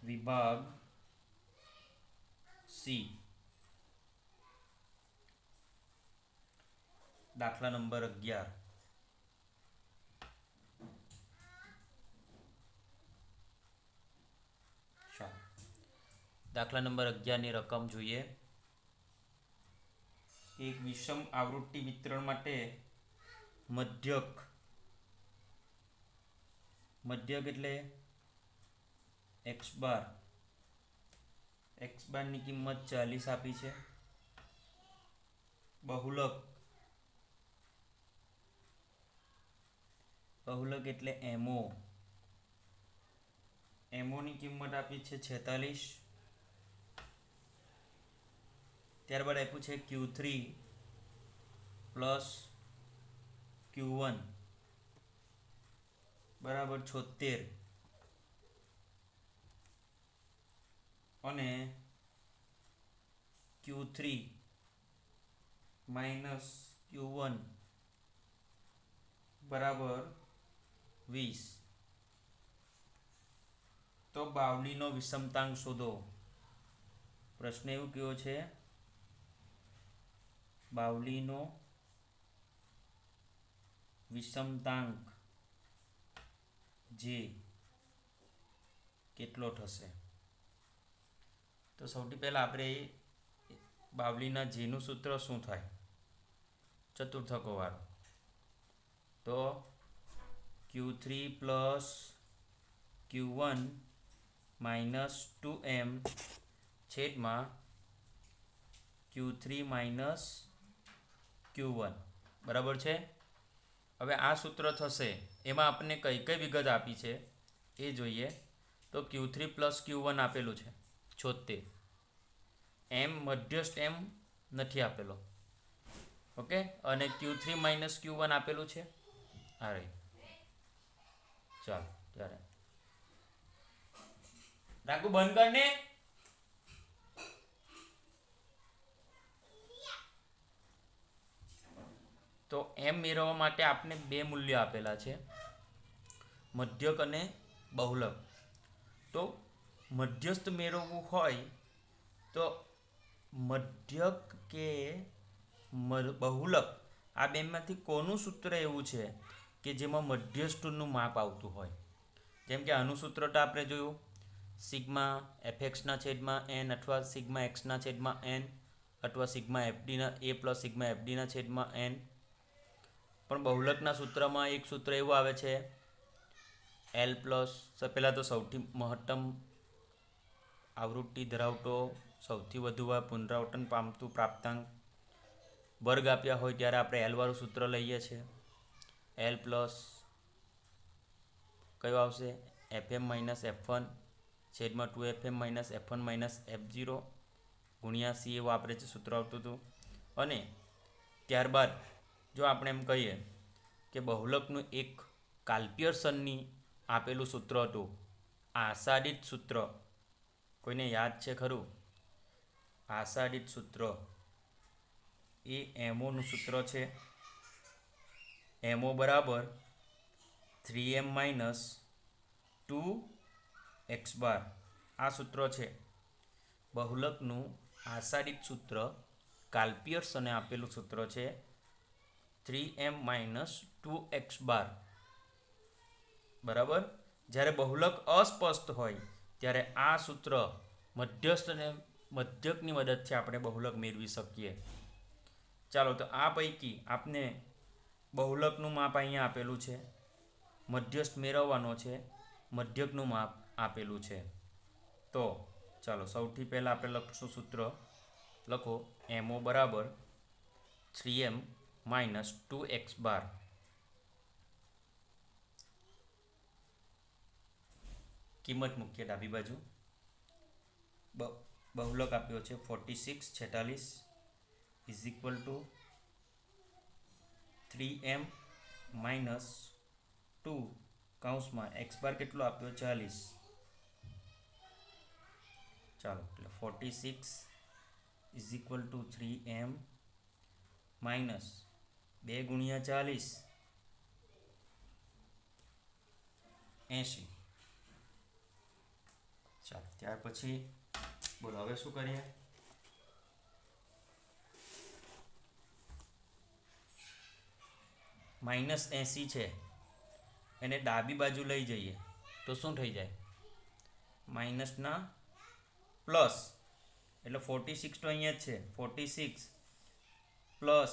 વિભાગ સી દાખલા નંબર 11 દાખલા નંબર 11 ની રકમ જોઈએ। એક વિષમ આવૃત્તિ વિતરણ માટે મધ્યક એટલે x બાર ની કિંમત 40 આપી છે। બહુલક એટલે MO ની કિંમત આપી છે 46। ત્યારબાદ આપ્યું છે Q3 પ્લસ Q1 બરાબર 76 અને Q3 માઇનસ Q1 બરાબર 20। તો બાવલીનો વિષમતાંક શોધો। પ્રશ્ન એવું કયો છે, બાવલીનો વિષમતાંક જે કેટલો થશે। તો સૌથી પહેલા આપણે બાવલીના જેનું સૂત્ર શું થાય, ચતુર્થકો વાળું। તો Q3 plus Q1 minus 2m છેદમાં Q3 માઇનસ Q1 બરાબર છે। હવે આ સૂત્ર થશે, એમાં આપણને કઈ કઈ વિગત આપી છે એ જોઈએ। તો Q3 પ્લસ Q1 આપેલું છે 76, એમ મધ્યસ્થ એમ નથી આપેલો, ઓકે। અને Q3 માઇનસ Q1 આપેલું છે આ રહી। ચાલો ત્યારે રાખું, બંધ કરને। તો એમ મેળવવા માટે આપણે બે મૂલ્ય આપેલા છે, મધ્યક અને બહુલક। તો મધ્યસ્થ મેળવવું હોય તો મધ્યક કે બહુલક આ બેમાંથી કોનું સૂત્ર એવું છે કે જેમાં મધ્યસ્થનું માપ આવતું હોય। જેમ કે આનું સૂત્ર તો આપણે જોયું, સિગ્મા fx/n અથવા સિગ્મા x/n અથવા sigma fd a plus sigma fd/n। પણ બહુલકના સૂત્રમાં એક સૂત્ર એવું આવે છે L પ્લસ, પહેલાં તો સૌથી મહત્તમ આવૃત્તિ ધરાવતો સૌથી વધુ વાર પુનરાવર્તન પામતું પ્રાપ્તાંક વર્ગ આપ્યા હોય ત્યારે આપણે L વાળું સૂત્ર લઈએ છીએ। L પ્લસ કયું આવશે, fm માઇનસ f1 છેદમાં 2fm minus f1 minus f0 ગુણ્યા c એવું આપણે જે સૂત્ર આવતું હતું। અને ત્યારબાદ જો આપણે એમ કહીએ કે બહુલકનું એક કાલ્પિયર્સનની આપેલું સૂત્ર હતું, આશાદિત સૂત્ર, કોઈને યાદ છે ખરું? આશાદિત સૂત્ર એ MO નું સૂત્ર છે। MO બરાબર 3m માઇનસ 2x બાર આ સૂત્ર છે। બહુલકનું આશાદિત સૂત્ર કાલ્પિયર્સને આપેલું સૂત્ર છે 3m માઇનસ 2x બાર બરાબર। જ્યારે બહુલક અસ્પષ્ટ હોય ત્યારે આ સૂત્ર મધ્યસ્થ અને મધ્યકની મદદથી આપણે બહુલક મેળવી શકીએ। ચાલો, તો આ પૈકી આપને બહુલકનું માપ અહીંયા આપેલું છે, મધ્યસ્થ મેળવવાનો છે, મધ્યકનું માપ આપેલું છે। તો ચાલો સૌથી પહેલાં આપણે લખશું સૂત્ર, લખો MO બરાબર 3m માઇનસ 2x બાર। કિંમત મૂકીએ ડાબી બાજુ। બહુલક આપ્યો છે 46 is equal to 3m minus 2 કૌંસમાં x બાર કેટલો આપ્યો 40। ચાલો એટલે 46 is equal to 3m minus 2 ગુણ્યા 40 80। ચાલો ત્યાર પછી બોલો હવે શું કરીએ? -80 છે એને ડાબી બાજુ લઈ જઈએ તો શું થઈ જાય? માઇનસના પ્લસ, એટલે 46 તો અહીંયા જ છે. 46 plus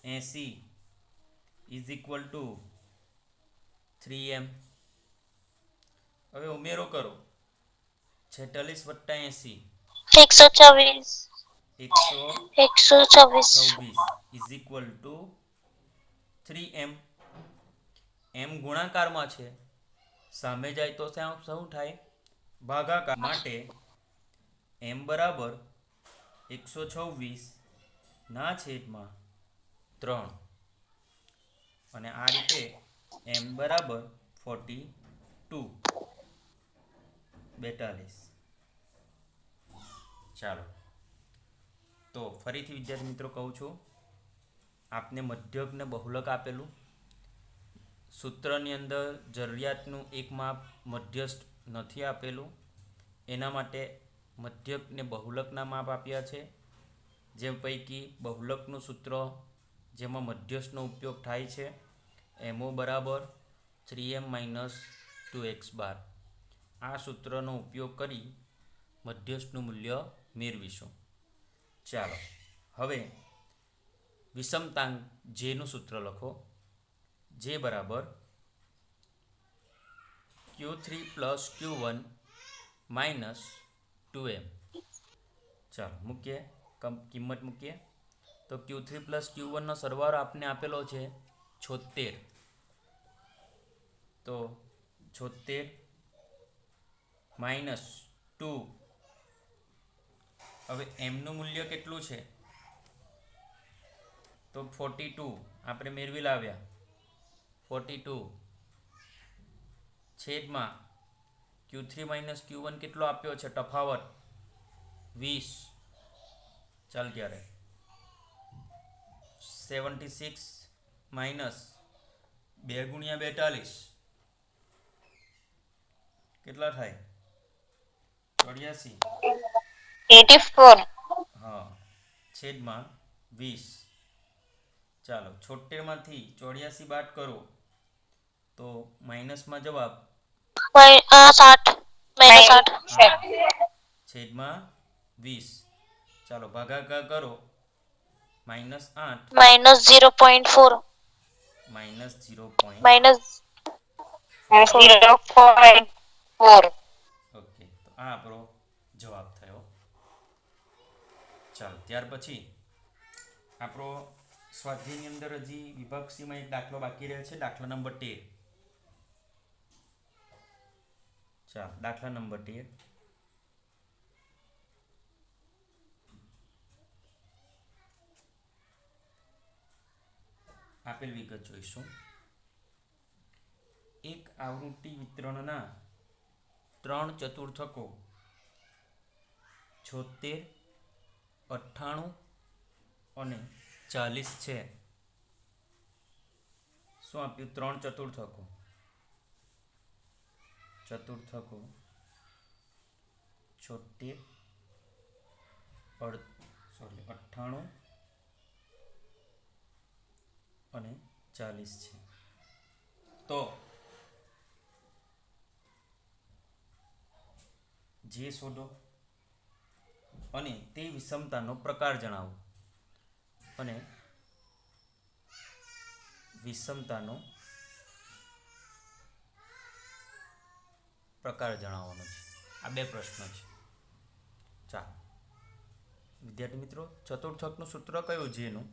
80 is equal to 3m. હવે ઉમેરો કરો. 46 વત્તા 80 126 is equal to 3m. m ગુણાકારમાં છે, સામે જાય તો શું થાય? ભાગાકાર. માટે m બરાબર 126 ના છેદમાં 3, અને આ રીતે m બરાબર 42. ચાલો તો ફરીથી વિદ્યાર્થી મિત્રો કહું છું, આપને મધ્યક ને બહુલક આપેલું. સૂત્રની અંદર જરૂરિયાતનું એક માપ મધ્યસ્થ નથી આપેલું, એના માટે મધ્યક ને બહુલકના માપ આપ્યા છે. જે પૈકી બહુલકનું સૂત્ર જેમાં મધ્યસ્થનો ઉપયોગ થાય છે MO બરાબર 3m - 2x બાર. આ સૂત્રનો ઉપયોગ કરી મધ્યસ્થનું મૂલ્ય મેળવીશું. ચાલો હવે વિષમતાંક જેનું સૂત્ર લખો. જે બરાબર Q3 + Q1 - 2m. ચાલો મૂકીએ, કિંમત મૂકીએ તો Q3 + Q1 સરવાળો આપને આપેલો છે 76. તો 76 - 2. હવે mનું મૂલ્ય કેટલું છે? તો 42 આપણે મેળવી લાવ્યા. 42 છેદમાં Q3 - Q1 કેટલો આપ્યો છે તફાવત? 20. ચાલ ત્યારે 76 માઇનસ 2 × 42 કેટલા થાય? 84. 84. હા, છેદમાં 20. ચાલો 76માંથી 84 બાદ કરો તો માઇનસમાં જવાબ 60 છેદમાં 20. ચાલો ભાગાકાર કરો. -8 -0.4 -0.4. ઓકે, તો આ આપણો જવાબ થયો. ચાલો ત્યાર પછી આપણો સ્વાધ્યાયની અંદર હજી વિભાગ સીમાં એક દાખલો બાકી રહે છે, દાખલા નંબર 13. ચાલો દાખલા નંબર 13. આપેલ વિગત જોઈશું. એક આવૃત્તિ વિતરણના 3 ચતુર્થકો 76, 98 અને 40 છે. શું આપ્યું? 3 ચતુર્થકો 76, 98 અને 40 છે. તો જે શોધો અને તે વિષમતાનો પ્રકાર જણાવો. અને વિષમતાનો પ્રકાર જણાવવાનો છે. આ 2 પ્રશ્નો છે. ચાલો વિદ્યાર્થી મિત્રો, ચતુર્થકનું સૂત્ર કયું? જેનું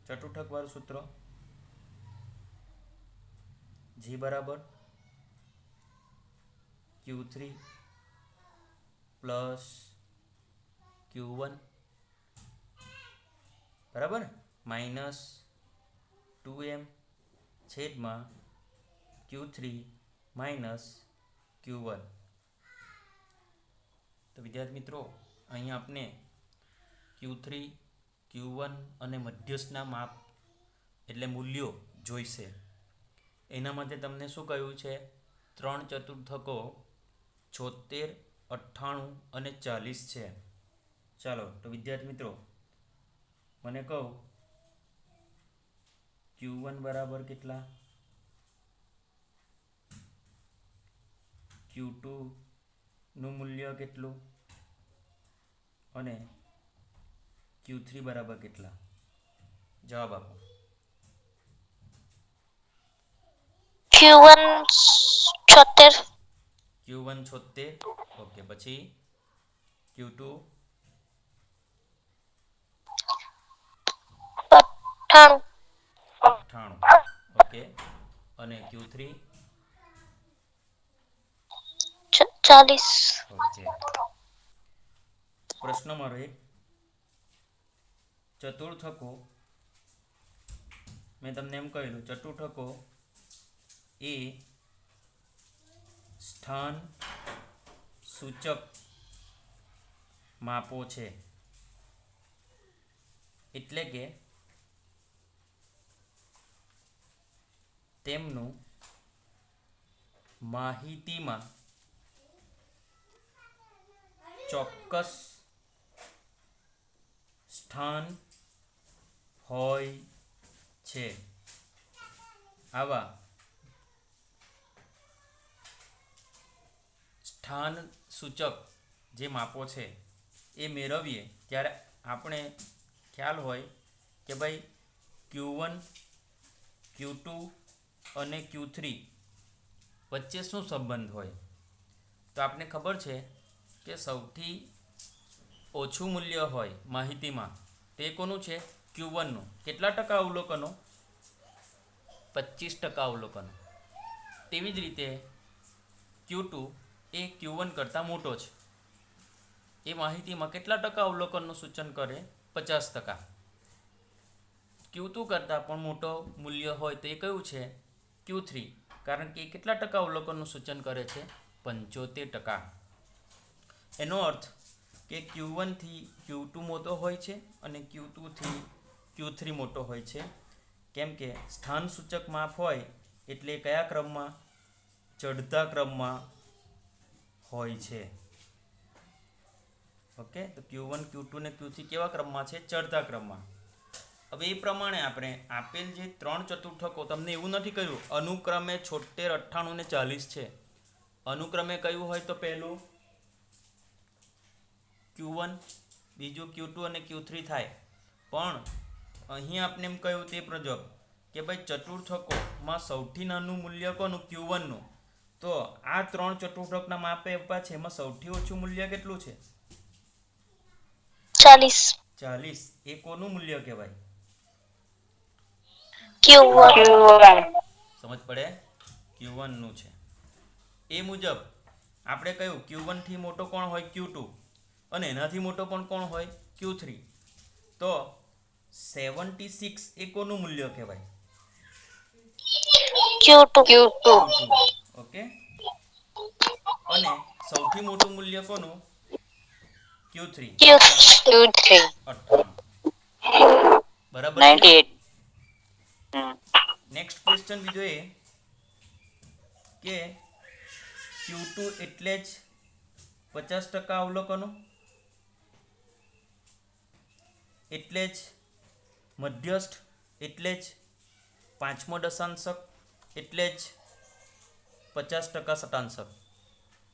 ચતુર્થક વાળું સૂત્ર G બરાબર Q3 + Q1 બરાબર -2m છેદમાં Q3 - Q1. તો વિદ્યાર્થી મિત્રો, અહીંયા આપણે Q3, Q1 અને મધ્યસ્થના માપ એટલે મૂલ્યો જોઈશે. એના માટે તમને શું કહ્યું છે? ત્રણ ચતુર્થકો 76, 98 અને 40 છે. ચાલો તો વિદ્યાર્થી મિત્રો મને કહો Q1 બરાબર કેટલા, Q2 નું મૂલ્ય કેટલું અને Q3 બરાબર કેટલા? જવાબ આપો. Q1 76, Q1 76, okay. પછી Q2 98, 98, ઓકે. અને Q3 40, ઓકે. પ્રશ્ન મારો એક, ચતુર્થકો મેં તમને એમ કહેલું ચતુર્થકો એ સ્થાન સૂચક માપો છે, એટલે કે તેમનું માહિતીમાં ચોક્કસ સ્થાન હોય છે. આવા સ્થાન સૂચક જે માપો છે એ મેળવીએ ત્યારે આપણે ખ્યાલ હોય કે ભાઈ Q1, Q2 અને Q3 વચ્ચે શું સંબંધ હોય. તો આપણે ખબર છે કે સૌથી ઓછું મૂલ્ય હોય માહિતીમાં તે કોનું છે? Q1નું. કેટલા ટકા અવલોકનો? 25% અવલોકનો. તેવી જ રીતે Q2 એ Q1 કરતાં મોટો છે. એ માહિતીમાં કેટલા ટકા અવલોકનનું સૂચન કરે? 50%. Q2 કરતાં પણ મોટો મૂલ્ય હોય તો એ કયું છે? Q3. કારણ કે એ કેટલા ટકા અવલોકનનું સૂચન કરે છે? 75%. એનો અર્થ કે Q1 થી Q2 મોટો હોય છે અને Q2 થી Q3 મોટો હોય છે. કેમ કે સ્થાન સૂચક માપ હોય એટલે કયા ક્રમમાં? ચડતા ક્રમમાં હોય છે. ઓકે, તો Q1, Q2 ને Q3 કેવા ક્રમમાં છે? ચડતા ક્રમમાં. હવે એ પ્રમાણે આપણે આપેલ જે ત્રણ ચતુર્થકો, તમને એવું નથી કહ્યું અનુક્રમે 76, 98 ને 40 છે. અનુક્રમે કયું હોય તો પહેલું Q1, બીજું Q2 અને Q3 થાય. પણ અહીં આપણે એમ કહ્યું તે મુજબ કે ભાઈ ચતુર્થકોમાં સૌથી નાનું મૂલ્ય કોનું? Q1નું. તો આ ત્રણ ચતુર્થકના માપે આપ્યા છે એમાં સૌથી ઓછું મૂલ્ય કેટલું છે? 40, 40. એ કોનું મૂલ્ય કહેવાય? Q1, સમજ પડે? Q1 નું છે. એ મુજબ આપણે કહ્યું Q1 થી મોટો કોણ હોય? Q2. અને એનાથી મોટો પણ કોણ હોય? Q3. તો 76 એ કોનું મૂલ્ય કહેવાય? Q2, okay. અને સૌથી મોટું મૂલ્ય કોનું? Q3. કેટલા? Q3, 98. બરાબર છે. 98. નેક્સ્ટ ક્વેશ્ચન બીજો એ કે Q2 એટલે જ 50% અવલોકનો, એટલે જ મધ્યસ્થ, એટલે જ પાંચમો દશાંશક, એટલે જ 50% શતાંશક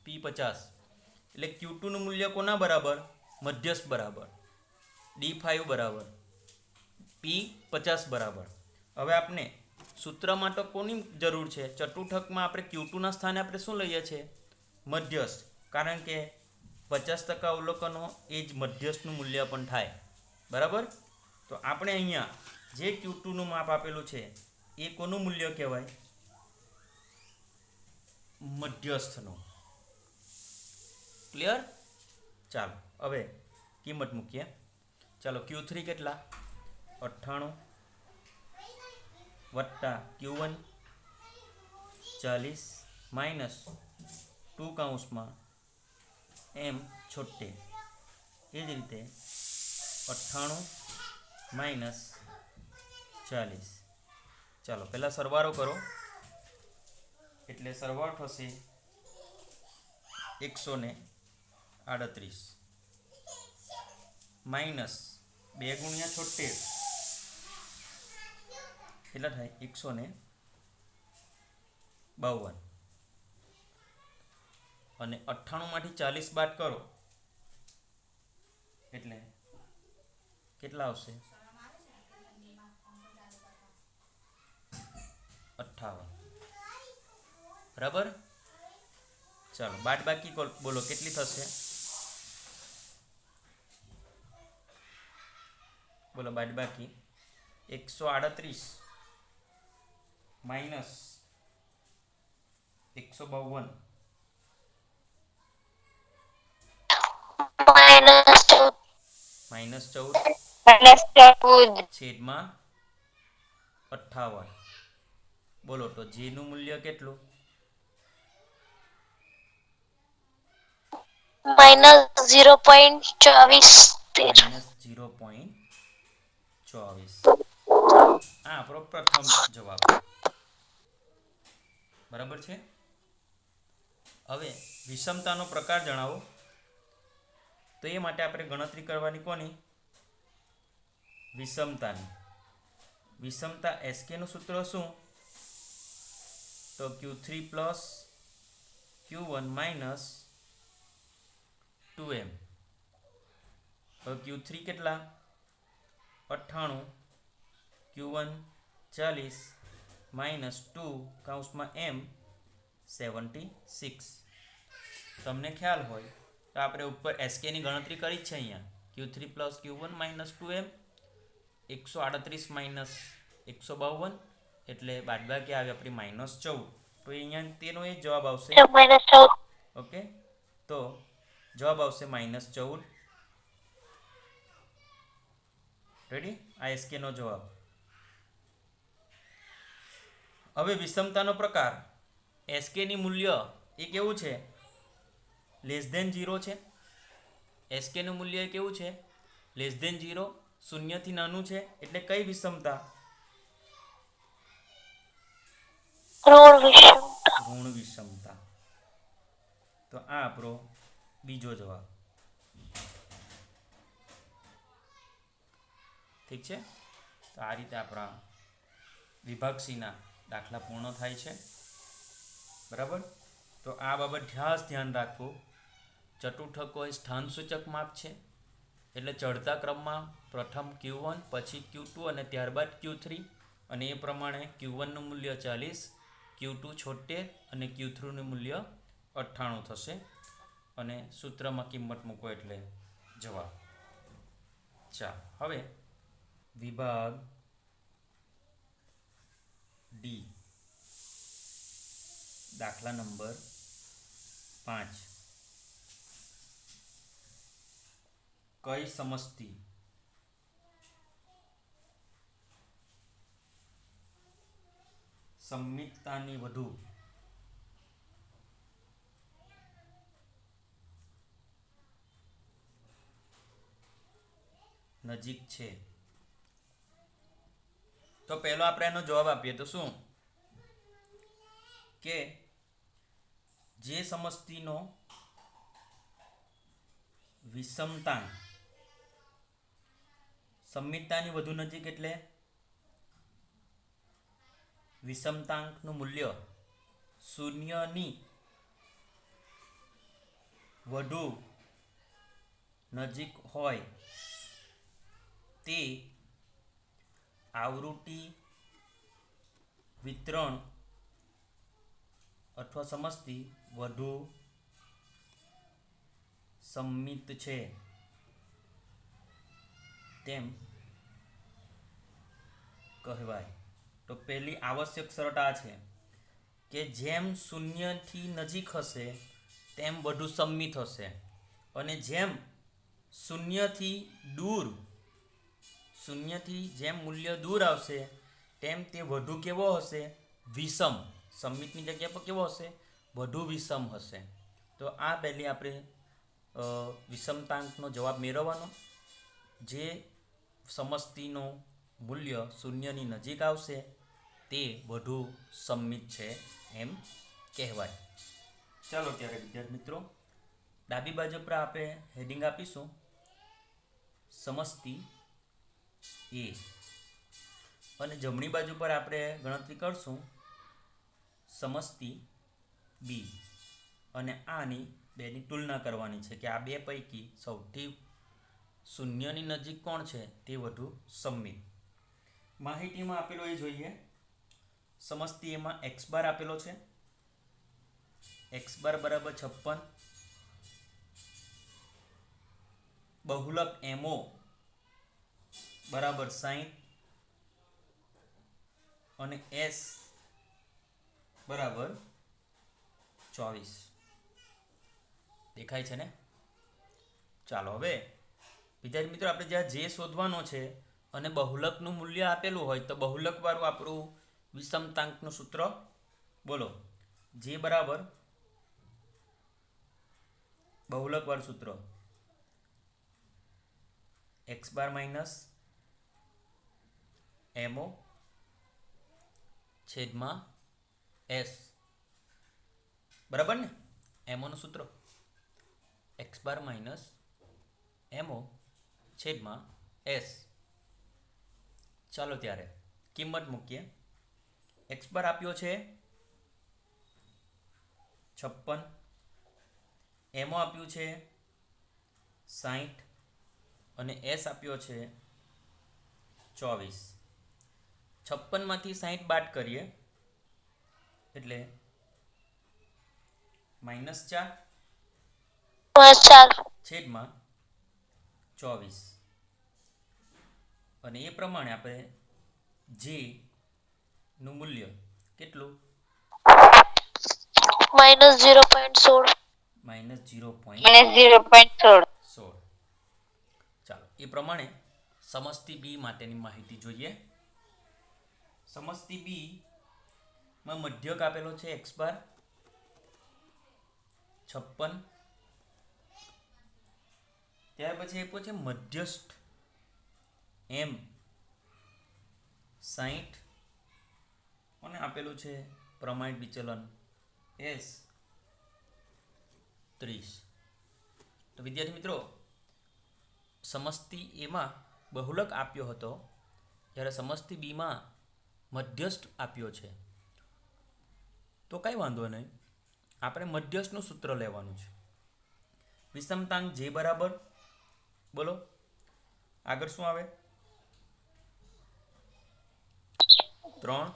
P50. એટલે Q2 નું મૂલ્ય કોના બરાબર? મધ્યસ્થ બરાબર. D5 બરાબર. P50 બરાબર. હવે આપણે સૂત્રમાં તો કોની જરૂર છે? ચતુર્થકમાં આપણે Q2 ના સ્થાને આપણે શું લઈએ છીએ? મધ્યસ્થ. કારણ કે 50% અવલોકનો એ જ મધ્યસ્થનું મૂલ્ય પણ થાય. બરાબર. તો આપણે અહીંયા જે Q2 નું માપ આપેલું છે એ કોનું મૂલ્ય કહેવાય? મધ્યસ્થનું. ક્લિયર? ચાલો હવે કિંમત મૂકીએ. ચાલો Q3 કેટલા? 98 વત્તા Q1 40 માઇનસ 2 કૌંસમાં M76. એ જ રીતે 98 માઇનસ 40. ચાલો પહેલાં સરવાળો કરો. એટલે સરવાળો થશે 138 માઇનસ 2 ગુણ્યા 76 કેટલા થાય 152 અને 98 માંથી 40 બાદ કરો એટલે કેટલા આવશે 58 બરાબર. ચાલો બાદ બાકી બોલો કેટલી થશે, બોલો બાદ બાકી 138 માઇનસ 152 -14 છેદમાં 58. બોલો તો જેનું મૂલ્ય કેટલું, -0.24. આ આપણો પ્રથમ જવાબ બરાબર છે. હવે વિષમતાનો પ્રકાર જણાવો, તો એ માટે આપણે ગણતરી કરવાની કોની, વિષમતાની. વિષમતા એસકેનું સૂત્ર શું, તો Q3 plus Q1 minus 2m. હવે Q3 કેટલા 98, Q1 40 માઇનસ 2 કૌંસમાં m 76. તમને ખ્યાલ હોય તો આપણે ઉપર એસકેની ગણતરી કરી જ છે અહીંયા, Q3 plus Q1 minus 2m 138 minus 152 એટલે બાદબાકી આવે આપણી -14. તો અહીંયા તેનો એ જવાબ આવશે. ઓકે, તો જવાબ આવશે -14. રેડી, આ એસકેનો જવાબ. હવે વિષમતાનો પ્રકાર એસકેની મૂલ્ય એ કેવું છે, <0 છે. એસકેનું મૂલ્ય કેવું છે, <0, શૂન્યથી નાનું છે, એટલે કઈ વિષમતા, ઋણ વિષમતા. તો આ આપણો બીજો જવાબ. ઠીક છે. તો આ રીતે આપણા વિભાગ સીના દાખલા પૂર્ણ થાય છે. બરાબર. તો આ બાબત ધ્યાન રાખવું. ચતુર્થક હોય સ્થાનસૂચક માપ છે, એટલે ચડતા ક્રમમાં પ્રથમ Q1 પછી Q2 અને ત્યારબાદ Q3, અને એ પ્રમાણે Q1નું મૂલ્ય 40, Q2 76 અને Q3નું મૂલ્ય 98 થશે. અને સૂત્રમાં કિંમત મૂકો એટલે જવાબ. ચાલો હવે વિભાગ ડી, દાખલા નંબર 5. કઈ સમસ્તી સંમિતતાની વધુ નજીક છે. તો પહેલો આપણે એનો જવાબ આપીએ તો શું, કે જે સમસ્તીનો વિષમતાંક સંમિતતાની વધુ નજીક એટલે વિષમતાંકનું મૂલ્ય 0ની વધુ નજીક હોય તે આવૃત્તિ વિતરણ અથવા સમસ્તી વધુ સંમિત છે તેમ કહેવાય. તો પહેલી આવશ્યક શરત આ છે કે જેમ 0થી નજીક હશે તેમ વધુ સંમિત હશે, અને જેમ 0થી જેમ મૂલ્ય દૂર આવશે તેમ તે વધુ કેવો હશે, વિષમ. સંમિતની જગ્યા પર કેવો હશે, વધુ વિષમ હશે. તો આ પહેલી આપણે વિષમતાંકનો જવાબ મેળવવાનો. જે સમસ્તીનું મૂલ્ય 0ની નજીક આવશે તે વધુ સંમિત છે એમ કહેવાય. ચાલો ત્યારે વિદ્યાર્થી મિત્રો, ડાબી બાજુ પર આપણે હેડિંગ આપીશું સમસ્તી એ, અને જમણી બાજુ પર આપણે ગણતરી કરશું સમસ્તી બી, અને આની બેની તુલના કરવાની છે કે આ બે પૈકી સૌથી શૂન્યની નજીક કોણ છે તે વધુ સમમિત. માહિતીમાં આપેલો એ જોઈએ. સમસ્તી એમાં એક્સ બાર આપેલો છે, એક્સ બાર બરાબર 56, બહુલક એમઓ બરાબર 60 અને એસ બરાબર 24. દેખાય છે ને? ચાલો હવે વિદ્યાર્થી મિત્રો, આપણે જ્યાં જે શોધવાનો છે અને બહુલકનું મૂલ્ય આપેલું હોય તો બહુલકવાળું આપણું વિષમતાંકનું સૂત્ર બોલો. જે બરાબર બહુલકવાળું સૂત્ર એક્સ બાર માઇનસ એમઓ છેદમાં એસ, બરાબર ને? એમઓનું સૂત્ર એક્સ બાર માઇનસ એમઓ છેદમાં એસ. ચાલો ત્યારે કિંમત મૂકીએ. એક્સ બાર આપ્યો છે 56, એમઓ આપ્યું છે 60 અને એસ આપ્યો છે 24. 56 માંથી 60 બાદ કરીએ એટલે -4 છેદમાં 24, અને એ પ્રમાણે આપણે જે નું મૂલ્ય કેટલું? -0.16. -0.16. ચાલો એ પ્રમાણે સમસ્તી બી માટેની માહિતી જોઈએ. સમસ્તી બી માં મધ્યક આપેલો છે એક્સ બાર 56, ત્યાર પછી આપ્યો છે મધ્યસ્થ એમ 60 અને આપેલું છે પ્રમાણિત વિચલન એસ 30. તો વિદ્યાર્થી મિત્રો, સમસ્તી એમાં બહુલક આપ્યો હતો, જ્યારે સમસ્તી બીમાં મધ્યસ્થ આપ્યો છે. તો કાંઈ વાંધો નહીં, આપણે મધ્યસ્થનું સૂત્ર લેવાનું છે. વિષમતાંક જે બરાબર બોલો આગળ શું આવે? 3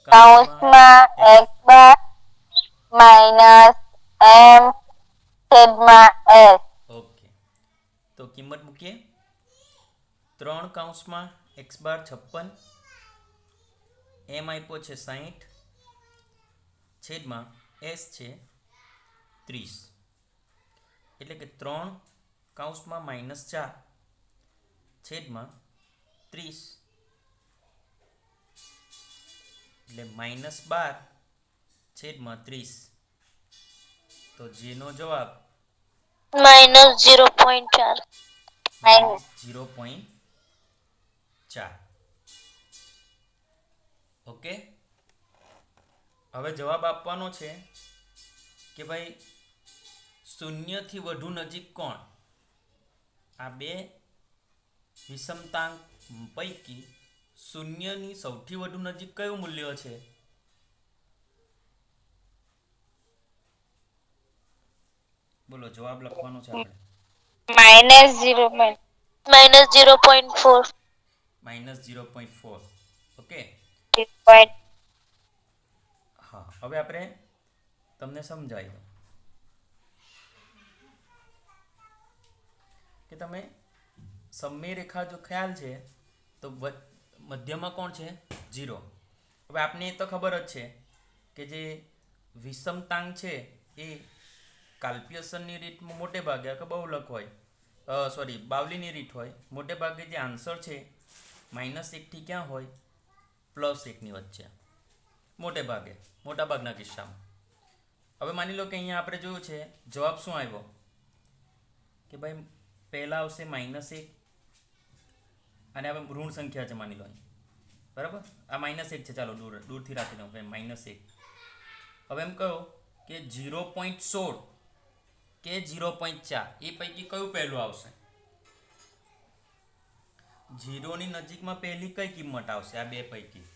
કૌંસમાં x બાર માઇનસ m છેદમાં s. ઓકે, તો કિંમત મૂકીએ. 3 કૌંસમાં x બાર 56, m આપ્યો છે 60 છેદમાં s છે 30, એટલે કે 3 કૌંસમાં -4 છેદમાં 30, એટલે -12 છેદમાં 30. તો જેનો જવાબ -0.4. -0.4. ઓકે, હવે જવાબ આપવાનો છે કે ભાઈ શૂન્યથી વધુ નજીક કોણ? આ બે વિષમતાંક પૈકી શૂન્યની સૌથી વધુ નજીક કયું મૂલ્ય છે? બોલો, જવાબ લખવાનો છે આપણે. -0.4. -0.4. ઓકે, હા, હવે આપણે તમને સમજાવી દો કે તમે સમય રેખા જો ખ્યાલ છે તો મધ્યમાં કોણ છે? 0. હવે આપને એ તો ખબર જ છે કે જે વિષમતાંક છે એ કાલ્પ્યસનની રીતમાં મોટે ભાગે કે બહુલક હોય, બાવલીની રીત હોય, મોટે ભાગે જે આન્સર છે -1 થી ક્યાં હોય? +1 ની વચ્ચે, મોટા ભાગના કિસ્સામાં. હવે માની લો કે અહીંયા આપણે જોયું છે જવાબ શું આવ્યો કે ભાઈ પહેલા આવશે -1 અને હવે ઋણ સંખ્યા છે માની લો અહીં, બરાબર? આ -1 છે, ચાલો દૂરથી રાખી દઉં કે -1, હવે એમ કહો કે 0.16 કે 0.4 એ પૈકી કયું પહેલું આવશે? 0 ની નજીકમાં પહેલી કઈ કિંમત આવશે આ બે પૈકી?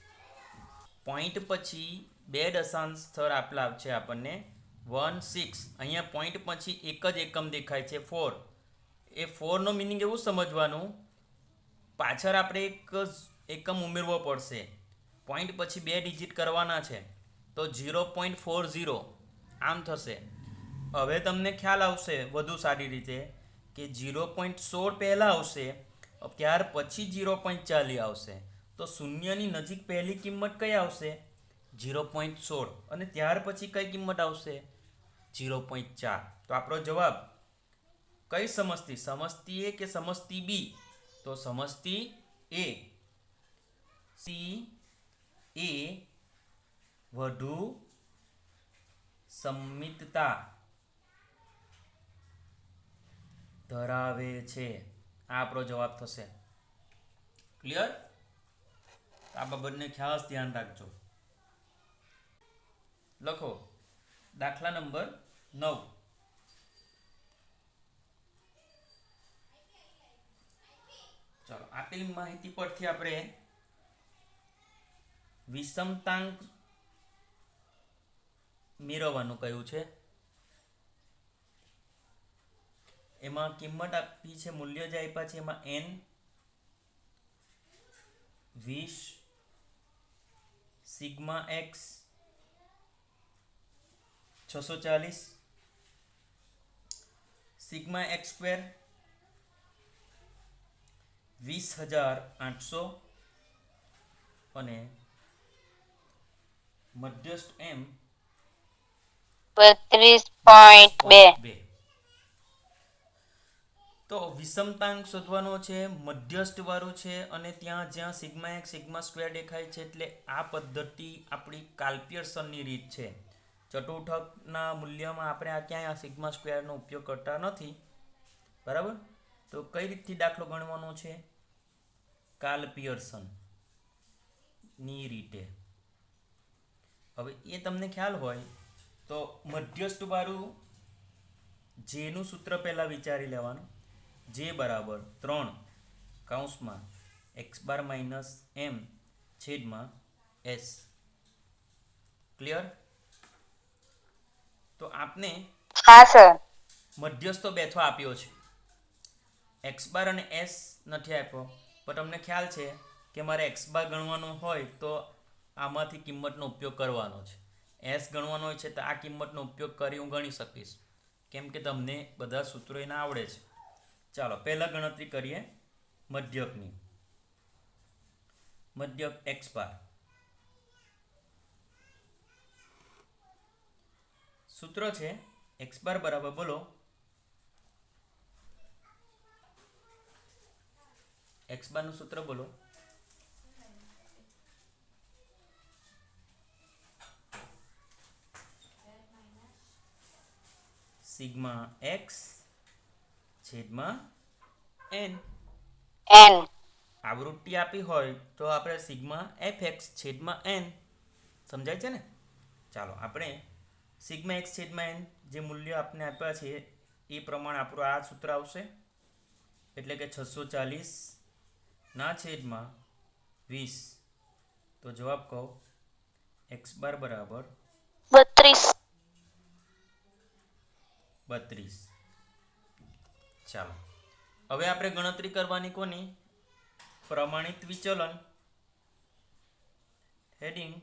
પોઈન્ટ પછી બે દશાંશ સ્થળ આપેલા છે આપણને 1 6. અહીંયા પોઈન્ટ પછી એક જ એકમ દેખાય છે 4. એ 4 નો મિનિંગ એવું સમજવાનું, પાછળ આપણે એક એકમ ઉમેરવો પડશે, પોઈન્ટ પછી બે ડિજિટ કરવાના છે, તો 0.40 આમ થશે. હવે તમને ખ્યાલ આવશે વધુ સારી રીતે કે 0.16 પહેલાં આવશે, ત્યાર પછી 0.40 આવશે, તો શૂન્યની નજીક પહેલી કિંમત કઈ આવશે? 0.16. અને ત્યાર પછી કઈ કિંમત આવશે? 0.4. તો આપણો જવાબ કઈ સમસ્તી, સમસ્તી એ કે સમસ્તી બી? તો સમસ્તી એ. સી એ વધુ સંમિતતા ધરાવે છે, આ આપણો જવાબ થશે. ક્લિયર? આ બાબતને ખાસ ધ્યાન રાખજો. લખો દાખલા નંબર 9. ચાલો, આપેલી માહિતી પરથી આપણે વિષમતાંક મેળવવાનું કહ્યું છે. એમાં કિંમત આપી છે, મૂલ્ય જે આપ્યા છે એમાં n 20 sigma x 640 sigma x square 20,800 અને મધ્યસ્થ m 32.2. તો વિષમતાંક શોધવાનો છે, મધ્યસ્થ વાળું છે, અને ત્યાં જ્યાં સિગ્મા x સિગ્મા સ્ક્વેર દેખાય છે, એટલે આ પદ્ધતિ આપણી કાલ્પિયર્સનની રીત છે. ચતુર્થકના મૂલ્યમાં આપણે આ ક્યાંય આ સિગ્મા સ્ક્વેરનો ઉપયોગ કરતા નથી, બરાબર? તો કઈ રીતથી દાખલો ગણવાનો છે? કાલ્પિયર્સનની રીતે. હવે એ તમને ખ્યાલ હોય તો મધ્યસ્થ વાળું જેનું સૂત્ર પહેલાં વિચારી લેવાનું. જે બરાબર 3 કૌંસમાં x બાર માઇનસ m છેદમાં s. ક્લિયર? તો આપને હા સર. મધ્યસ્થ બેઠો આપ્યો છે, x બાર અને s નથી આપ્યો, પણ તમને ખ્યાલ છે કે મારે x બાર ગણવાનો હોય તો આમાંથી કિંમતનો ઉપયોગ કરવાનો છે, s ગણવાનો હોય છે તો આ કિંમતનો ઉપયોગ કરી હું ગણી શકીશ, કેમ કે તમને બધા સૂત્રો એના આવડે છે. ચાલો પહેલાં ગણતરી કરીએ મધ્યકની. મધ્યક x બાર, સૂત્ર છે x બાર બરાબર, બોલો, x બારનું સૂત્ર બોલો. સિગ્મા x છેદમાં n. આવૃત્તિ આપી હોય તો આપણે સિગ્મા fx છેદમાં n. સમજાય છે ને? ચાલો આપણે સિગ્મા x છેદમાં n જે મૂલ્ય આપને આપ્યા છે એ પ્રમાણે આપણું આ સૂત્ર આવશે, એટલે કે 640 ના છેદમાં 20. તો જવાબ કહો x બાર બરાબર 32. ચાલો હવે આપણે ગણતરી કરવાની કોની? પ્રમાણિત વિચલન. હેડિંગ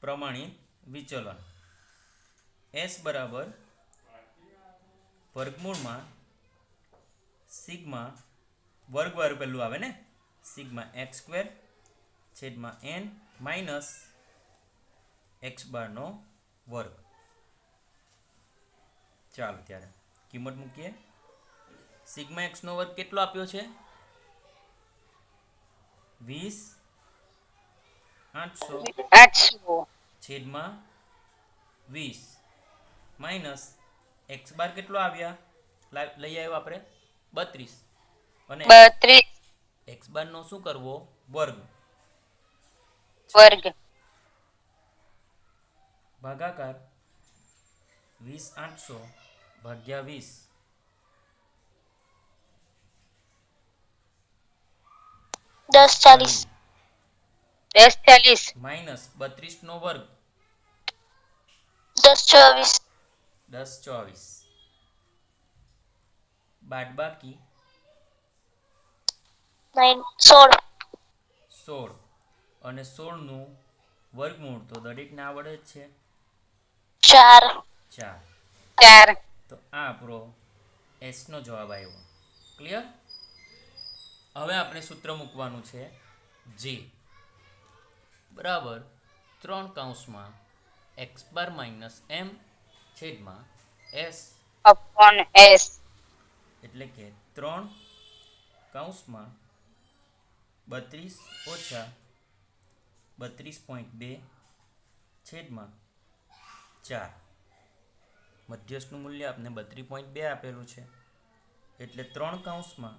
પ્રમાણિત વિચલન. s બરાબર વર્ગમૂળમાં સિગ્મા વર્ગ વાળું પહેલું આવે ને, સિગ્મા x સ્ક્વેર છેદમાં n માઇનસ x બારનો વર્ગ. ચાલો ત્યારે કિંમત મૂકીએ. સિગ્મા x નો વર્ગ કેટલો આપ્યો છે? 20,800 છેદમાં 20 માઇનસ x બાર કેટલો આવ્યા? લઈ આવ્યો આપણે 32, અને x બાર નો શું કરવો? વર્ગ. ભાગાકાર 20800 ભાગ્યા 20 ₹10.40 ₹10.40 માઇનસ 32 નો વર્ગ ₹10.24 10.24 બાદબાકી 16 16 અને 16નું વર્ગમૂળ તો દરેકને આવડે જ છે 4 4 તો આ આપણો એસનો જવાબ આવ્યો. ક્લિયર? હવે આપણે સૂત્ર મૂકવાનું છે જે બરાબર 3 કૌંસમાં એક્સ બાર માઇનસ એમ છેદમાં એસ upon S એટલે કે 3 કૌંસમાં 32 ઓછા 32.2 છેદમાં 4 મધ્યસ્થનું મૂલ્ય આપને 32.2 આપેલું છે એટલે 3 કૌંસમાં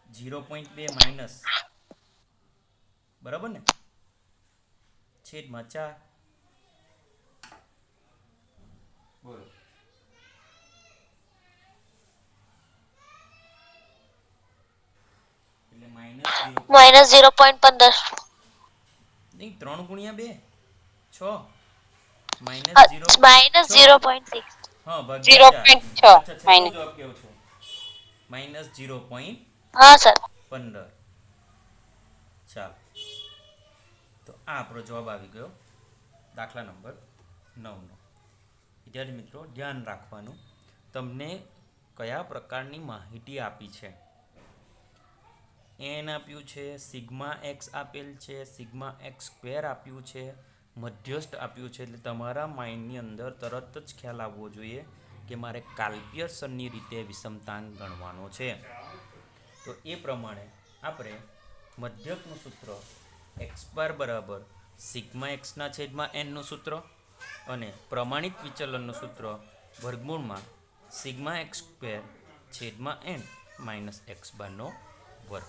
0.2 માઇનસ બરાબર ને છેદમાં 4 બોલો એટલે માઇનસ 0.15 નહીં 3 ગુણ્યા 2 6 માઇનસ માઇનસ 0.6 હા ભાગ્યા 4 0.6 અચ્છા છેલ્લો માઇનસ જવાબ કેવો છો માઇનસ 0.15 હા સર ચાલો તો આ આપણો જવાબ આવી ગયો દાખલા નંબર 9નો. વિદ્યાર્થી મિત્રો ધ્યાન રાખવાનું તમને કયા પ્રકારની માહિતી આપી છે. એન આપ્યું છે, સિગ્મા એક્સ આપેલ છે, સિગ્મા એક્સ સ્ક્વેર આપ્યું છે, મધ્યસ્થ આપ્યું છે. એટલે તમારા માઇન્ડની અંદર તરત જ ખ્યાલ આવવો જોઈએ કે મારે કાલ્પ્યસનની રીતે વિષમતાંક ગણવાનો છે. તો એ પ્રમાણે આપણે મધ્યકનું સૂત્ર એક્સ બાર બરાબર સિગ્મા એક્સના છેદમાં એનનું સૂત્ર અને પ્રમાણિત વિચલનનું સૂત્ર વર્ગમૂળમાં સિગ્મા એક્સ સ્ક્વેર છેદમાં એન માઇનસ એક્સ બારનો વર્ગ.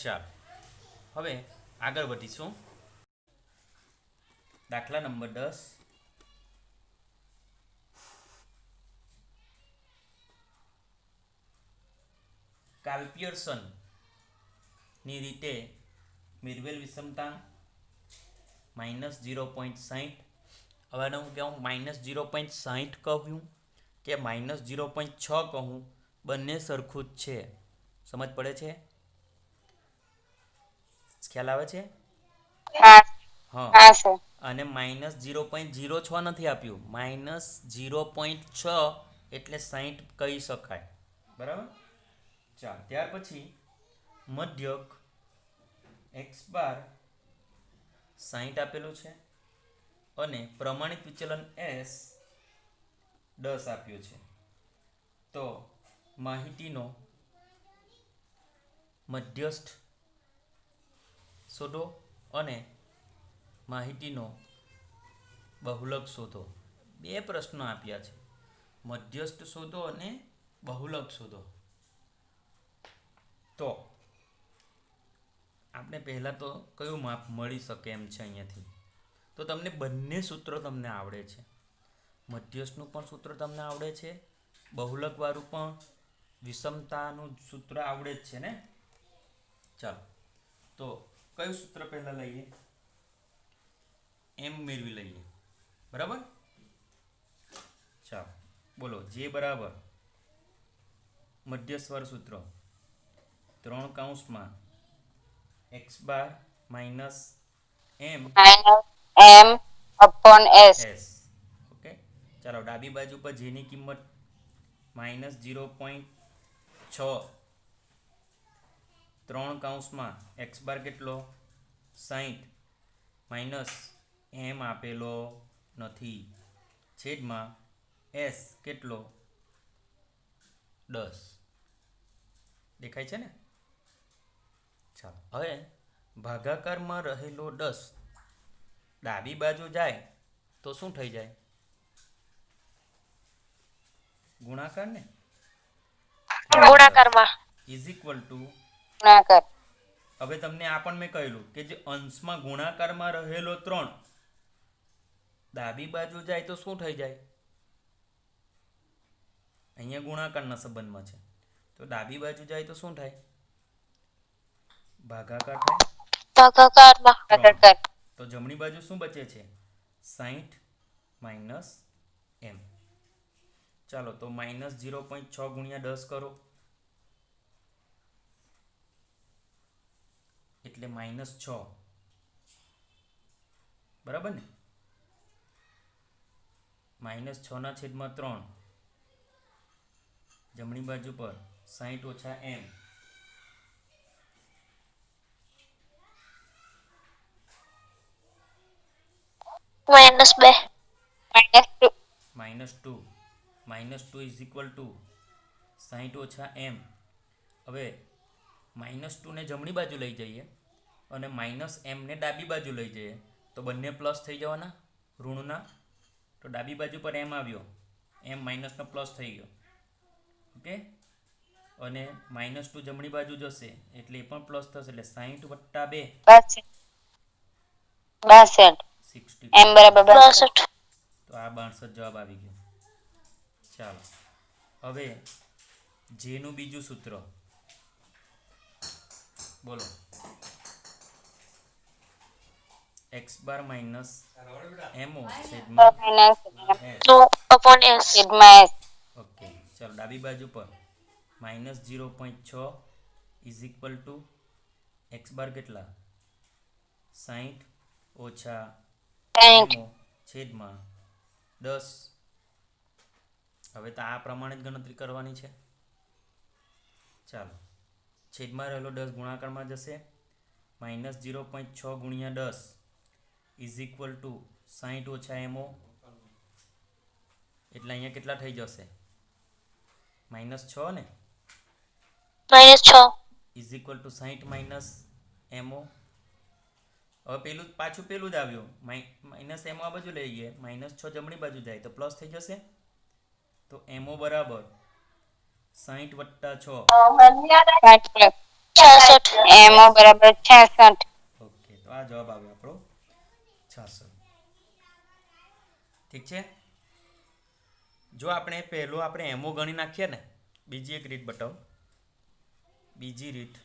ચાલો હવે આગળ વધીશું. દાખલા નંબર 10 કાલ્પ્યસનની રીતે મેળવેલ વિષમતાંક માઇનસ 0.60. હવે હું કહું માઇનસ 0.60 કહ્યું કે માઇનસ 0.6 કહું બંને સરખું જ છે. સમજ પડે છે? ખ્યાલ આવે છે? હા સર અને માઇનસ 0.06 નથી આપ્યું, માઇનસ 0.6 એટલે 60 કહી શકાય. બરાબર? ચાલ ત્યાર પછી મધ્યક એક્સ બાર 60 આપેલું છે અને પ્રમાણિત વિચલન એસ 10 આપ્યું છે. તો માહિતીનો મધ્યસ્થ શોધો અને માહિતીનો બહુલક શોધો. બે પ્રશ્નો આપ્યા છે, મધ્યસ્થ શોધો અને બહુલક શોધો. તો આપણે પહેલાં તો કયું માપ મળી શકે એમ છે અહીંયાથી? તો તમને બંને સૂત્રો તમને આવડે છે, મધ્યસ્થનું પણ સૂત્ર તમને આવડે છે, બહુલકવાળું પણ વિષમતાનું સૂત્ર આવડે જ છે ને. ચાલો તો કયું સૂત્ર પહેલાં લઈએ? એમ મેળવી લઈએ. બરાબર? ચાલો બોલો. જે બરાબર મધ્યસ્વર સૂત્ર 3 કૌંસમાં એક્સ બાર માઇનસ એમ એમ upon S એસ. ઓકે ચાલો ડાબી બાજુ પર જેની કિંમત માઇનસ 0.6 3 કૌંસમાં એક્સ બાર કેટલો 60 માઇનસ એમ આપેલો નથી છેદમાં એસ કેટલો 10 દેખાય છે ને. ચાલો હવે ભાગાકારમાં રહેલો 10 ડાબી બાજુ જાય તો શું થઈ જાય? ગુણાકાર ને. ગુણાકારમાં ઇઝ ઇક્વલ ટુ ગુણાકાર હવે તમને આ પણ મેં કહેલું કે જે અંશમાં ગુણાકારમાં રહેલો 3 ડાબી બાજુ જાય તો શું થઈ જાય? અહીંયા ગુણાકારના સંબંધમાં છે, તો ડાબી બાજુ જાય તો શું થાય? ભાગાકાર થાય. ભાગાકાર. તો જમણી બાજુ શું બચે છે? 60 માઇનસ એમ. ચાલો તો માઇનસ 0.6 ગુણ્યા 10 કરો એટલે -6, બરાબર ને? -6/3 જમણી બાજુ પર 60 ઓછા એમ -2 -2 ઇઝ ઇક્વલ ટુ 60 ઓછા એમ. હવે -2 ને જમણી બાજુ લઈ જઈએ અને -m ને ડાબી બાજુ લઈ જઈએ તો બંને પ્લસ થઈ જવાના ઋણના. તો ડાબી બાજુ પર એમ આવ્યો, એમ માઇનસનો પ્લસ થઈ ગયો. ઓકે, અને -2 જમણી બાજુ જશે એટલે એ પણ પ્લસ થશે, એટલે 60 વત્તા 2 62 60. m બરાબર 62. તો આ 62 જવાબ આવી ગયો. ચાલો હવે જેનું બીજું સૂત્ર બોલો. x બાર માઇનસ mo છેદમાં s. 2/s. ઓકે, ચાલો ડાબી બાજુ પર -0.6 ઇઝ ઇક્વલ ટુ x બાર કેટલા? 60 ઓછા mo છેદમાં 10. હવે તો આ પ્રમાણે જ ગણતરી કરવાની છે. ચાલો, છેદમાં રહેલો 10 ગુણાકારમાં જશે. -0.6 ગુણ્યા 10 ઇઝ ઇક્વલ ટુ 60 ઓછા mo, એટલે અહીંયા કેટલા થઈ જશે? -6 ને, -6 is equal to 60 minus mo. હવે પેલું પાછું પેલું જ આવ્યું, માઇનસ mo આ બાજુ લઈ ગઈએ, -6 જમણી બાજુ જાય તો પ્લસ થઈ જશે. તો mo બરાબર 60 વત્તા 6. 66 m બરાબર 66. ઓકે, તો આ જવાબ આવ્યો આપણો 66. ઠીક છે. જો આપણે પહેલું આપણે એમઓ ગણી નાખીએ ને, બીજી એક રીત બતાવો. બીજી રીત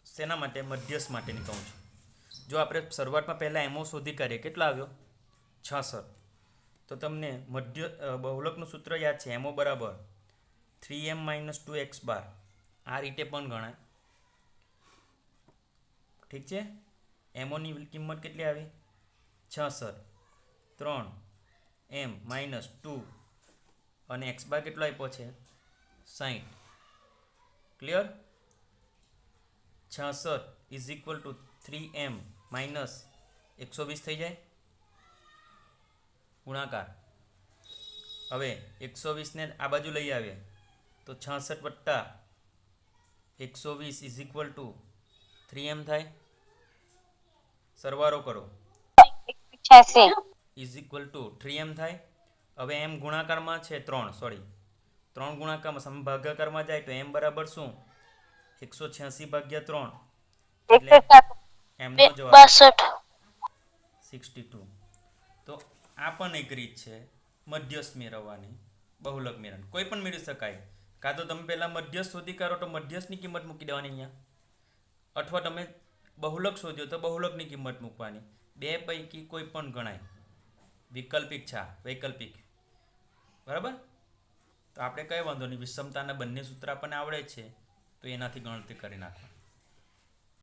શેના માટે? મધ્યસ્થ માટેની કહું છું. જો આપણે શરૂઆતમાં પહેલાં એમઓ શોધી કરીએ, કેટલો આવ્યો? 66. તો તમને બહુલકનું સૂત્ર યાદ છે, એમઓ બરાબર 3m - 2x બાર. આ રીતે પણ ગણાય. ઠીક છે. એમઓની કિંમત કેટલી આવી? 66. 3m - 2 અને x બાર કેટલો આપ્યો છે? 60. Clear? 66 is equal to 3m - 120 થઈ જાય ગુણાકાર. હવે 120 ને આ બાજુ લઈ આવીએ તો 66 વત્તા 120 ઇઝ ઇક્વલ ટુ 3m થાય. સરવાળો કરો, 86 ઇઝ ઇક્વલ ટુ 3m થાય. હવે m ગુણાકારમાં છે 3 ગુણાકારમાં ભાગાકારમાં જાય તો m બરાબર શું? 186/3, એટલે એમનો જવાબ 62. તો આ પણ એક રીત છે મધ્યસ્થ મેળવવાની, બહુલક મેળવવાની. કોઈ પણ મેળવી શકાય. કાં તો તમે પહેલાં મધ્યસ્થ શોધી કાઢો તો મધ્યસ્થની કિંમત મૂકી દેવાની અહીંયા, અથવા તમે બહુલક શોધ્યો તો બહુલકની કિંમત મૂકવાની. બે પૈકી કોઈ પણ ગણાય. વૈકલ્પિક. બરાબર? તો આપણે કંઈ વાંધો નહીં, વિષમતાના બંને સૂત્ર આપણને આવડે છે તો એનાથી ગણતરી કરી નાખો.